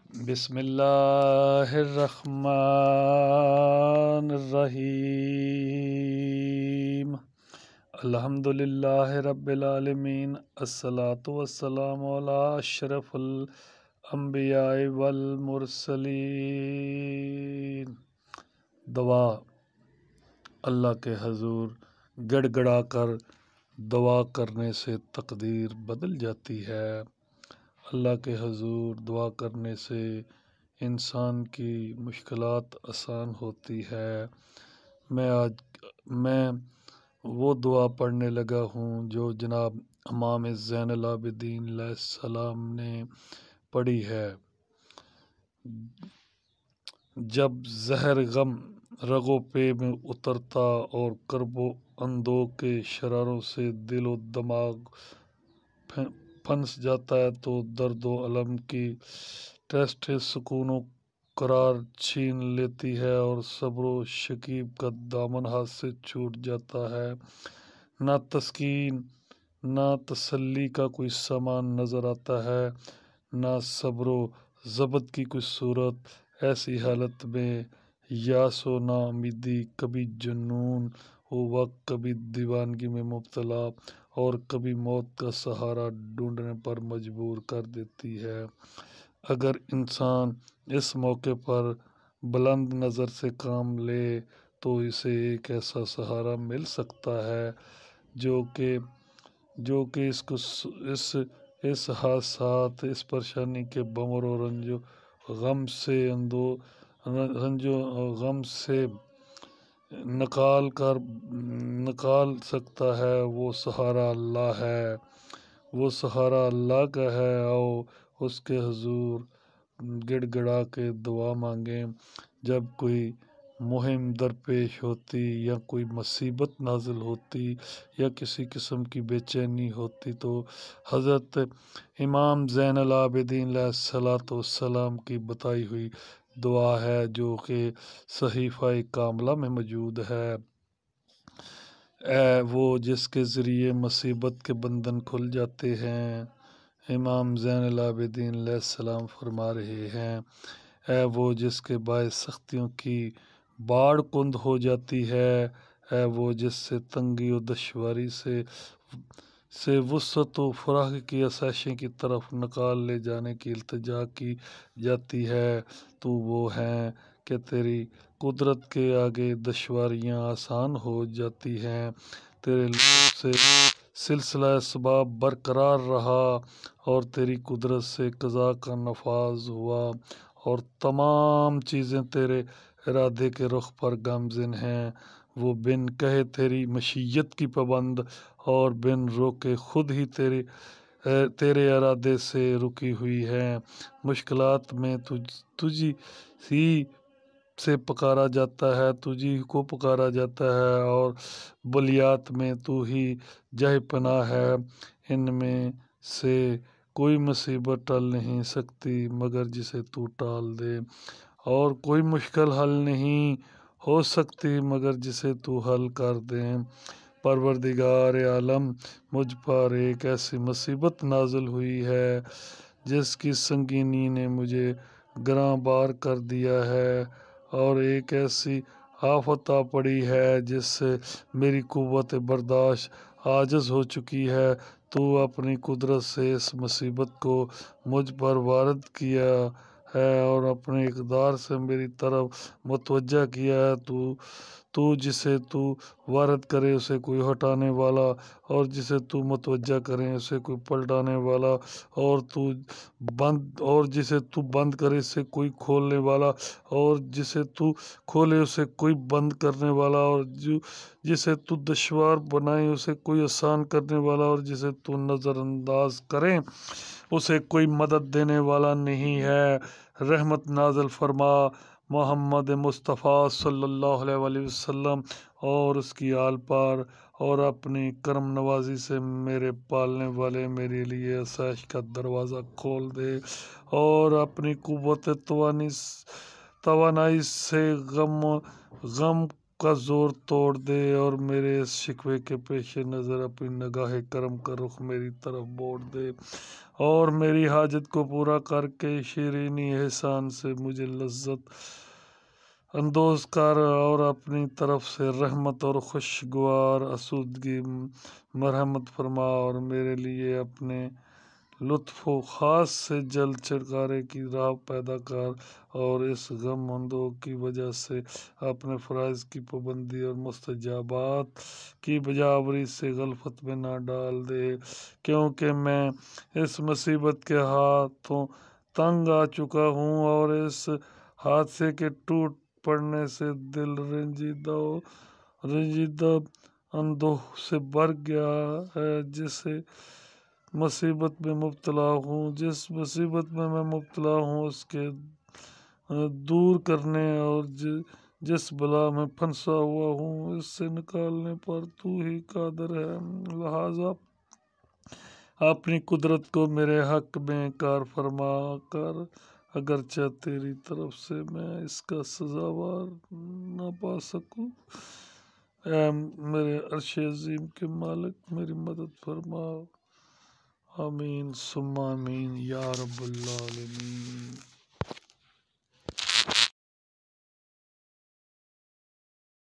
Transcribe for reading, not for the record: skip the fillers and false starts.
بسم اللہ الرحمن الرحیم الحمد للہ رب العالمین الصلاۃ والسلام علی اشرف الانبیاء والمرسلین۔ دعا۔ اللہ کے حضور گڑ گڑا کر دعا کرنے سے تقدیر بدل جاتی ہے۔ اللہ کے حضور دعا کرنے سے انسان کی مشکلات آسان ہوتی ہے۔ میں وہ دعا پڑھنے لگا ہوں جو جناب امام زین العابدین علیہ السلام نے پڑھی ہے۔ جب زہر غم رگو پے میں اترتا اور کرب و اندوہ کے شراروں سے دل و دماغ پھنس جاتا ہے تو درد و الم کی ٹیسٹیں سکون و قرار چھین لیتی ہے اور صبر و شکیب کا دامن ہاتھ سے چھوٹ جاتا ہے۔ نہ تسکین نہ تسلی کا کوئی سامان نظر آتا ہے، نہ صبر و ضبط کی کوئی صورت۔ ایسی حالت میں یاس و ناامیدی کبھی جنون و وقت کبھی دیوانگی میں مبتلا اور کبھی موت کا سہارا ڈھونڈنے پر مجبور کر دیتی ہے۔ اگر انسان اس موقع پر بلند نظر سے کام لے تو اسے ایک ایسا سہارا مل سکتا ہے جو کہ اس کو اس حادثات، اس پریشانی کے بمر و رنج و غم سے نکال سکتا ہے۔ وہ سہارا اللہ ہے، وہ سہارا اللہ کا ہے۔ آؤ اس کے حضور گڑ گڑا کے دعا مانگیں۔ جب کوئی مہم درپیش ہوتی یا کوئی مصیبت نازل ہوتی یا کسی قسم کی بے چینی ہوتی تو حضرت امام زین العابدین علیہ السلام کی بتائی ہوئی دعا ہے جو کہ صحیفہ کاملہ میں موجود ہے۔ اے وہ جس کے ذریعے مصیبت کے بندھن کھل جاتے ہیں، امام زین العابدین علیہ السلام فرما رہے ہیں، اے وہ جس کے باعث سختیوں کی باڑ کند ہو جاتی ہے، اے وہ جس سے تنگی و دشواری سے وسعت و فراخی کی آسائشیں کی طرف نکال لے جانے کی التجا کی جاتی ہے، تو وہ ہیں کہ تیری قدرت کے آگے دشواریاں آسان ہو جاتی ہیں۔ تیرے لطف سے سلسلہ اسباب برقرار رہا اور تیری قدرت سے قضا کا نفاذ ہوا اور تمام چیزیں تیرے ارادے کے رخ پر گامزن ہیں۔ وہ بن کہے تیری مشیت کی پابند اور بن روکے خود ہی تیرے ارادے سے رکی ہوئی ہیں۔ مشکلات میں تجھی ہی سے پکارا جاتا ہے، تجھی کو پکارا جاتا ہے اور بلیات میں تو ہی جہ پناہ ہے۔ ان میں سے کوئی مصیبت ٹل نہیں سکتی مگر جسے تو ٹال دے، اور کوئی مشکل حل نہیں ہو سکتی مگر جسے تو حل کر دے۔ پروردگار عالم، مجھ پر ایک ایسی مصیبت نازل ہوئی ہے جس کی سنگینی نے مجھے گراں بار کر دیا ہے، اور ایک ایسی آفت آ پڑی ہے جس سے میری قوت برداشت عاجز ہو چکی ہے۔ تو اپنی قدرت سے اس مصیبت کو مجھ پر وارد کیا ہے اور اپنے اقدار سے میری طرف متوجہ کیا ہے۔ تو جسے تو وارد کرے اسے کوئی ہٹانے والا، اور جسے تو متوجہ کرے اسے کوئی پلٹانے والا، اور جسے تو بند کرے اسے کوئی کھولنے والا، اور جسے تو کھولے اسے کوئی بند کرنے والا، اور جسے تو دشوار بنائے اسے کوئی آسان کرنے والا، اور جسے تو نظر انداز کرے اسے کوئی مدد دینے والا نہیں ہے۔ رحمت نازل فرما محمد مصطفیٰ صلی اللہ علیہ وآلہ وسلم اور اس کی آل پر، اور اپنی کرم نوازی سے میرے پالنے والے میرے لیے آسائش کا دروازہ کھول دے، اور اپنی قوت توانائی سے غم کا زور توڑ دے اور میرے اس شکوے کے پیش نظر اپنی نگاہ کرم کا رخ میری طرف موڑ دے اور میری حاجت کو پورا کر کے شیرینی احسان سے مجھے لذت اندوز کر اور اپنی طرف سے رحمت اور خوشگوار آسودگی مرحمت فرما اور میرے لیے اپنے لطف و خاص سے جلد چھٹکارے کی راہ پیدا کر اور اس غم اندوہ کی وجہ سے اپنے فرائض کی پابندی اور مستجابات کی بجاوری سے غفلت میں نہ ڈال دے، کیونکہ میں اس مصیبت کے ہاتھوں تنگ آ چکا ہوں اور اس حادثے کے ٹوٹ پڑنے سے دل رنجیدہ اندوہ سے بھر گیا ہے۔ جس مصیبت میں میں مبتلا ہوں اس کے دور کرنے اور جس بلا میں پھنسا ہوا ہوں اس سے نکالنے پر تو ہی قادر ہے، لہٰذا اپنی قدرت کو میرے حق میں کار فرما کر اگرچہ تیری طرف سے میں اس کا سزاوار نہ پا سکوں، اے میرے عرش عظیم کے مالک میری مدد فرما۔ آمین ثم آمین یا رب العالمین۔